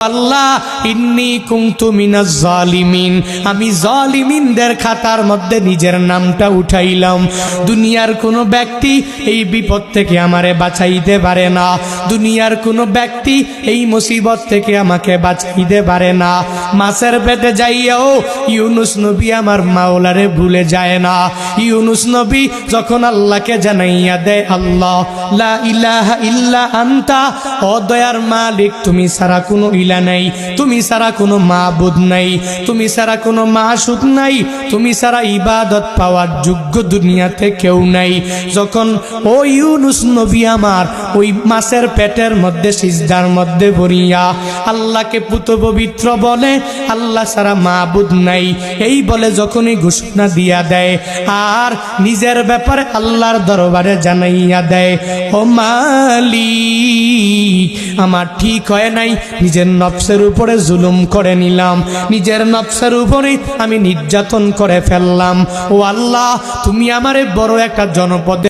আল্লাহ ইন্নী কুনতু মিনাজ জালিমিন, আমি জালিমিনদের খাতার মধ্যে নিজের নামটা উঠাইলাম। দুনিয়ার কোনো ব্যক্তি এই বিপদ থেকে আমারে বাঁচাইতে পারে না, দুনিয়ার কোনো ব্যক্তি এই মুসিবত থেকে আমাকে বাঁচাইতে পারে না। মাছের পেটে যাইয়াও ইউনুস নবী আমার মাওলারে ভুলে যায় না। ইউনুস নবী যখন আল্লাহকে জানাইয়া দেয়, আল্লাহ লা ইলাহা ইল্লা আনতা, ও দয়ার মালিক তুমি ছাড়া কোনো ইলা নাই, তুমি ছাড়া কোনো মাবুদ নাই, তুমি ছাড়া কোনো মাসুদ নাই, তুমি ছাড়া ইবাদত পাওয়ার যোগ্য দুনিয়াতে কেউ নাই। যখন ও ইউনুস নবী আমার ওই মাছের পেটের মধ্যে সিজদার মধ্যে পড়িয়া আল্লাহকে পুত পবিত্র বলে, আল্লাহ ছাড়া মাবুদ নাই এই বলে যখনই ঘোষণা দিয়া দেয় আর নিজের ব্যাপারে আল্লাহর দরবারে জানাইয়া দেয়, ও মালিক আমার ঠিক হয় নাই, নিজের নফসের উপরে জুলুম করে নিলাম, নিজের নফসের উপরে আমি নির্যাতন করে ফেললাম। ও আল্লাহ তুমি আমারে বড় একটা জনপদে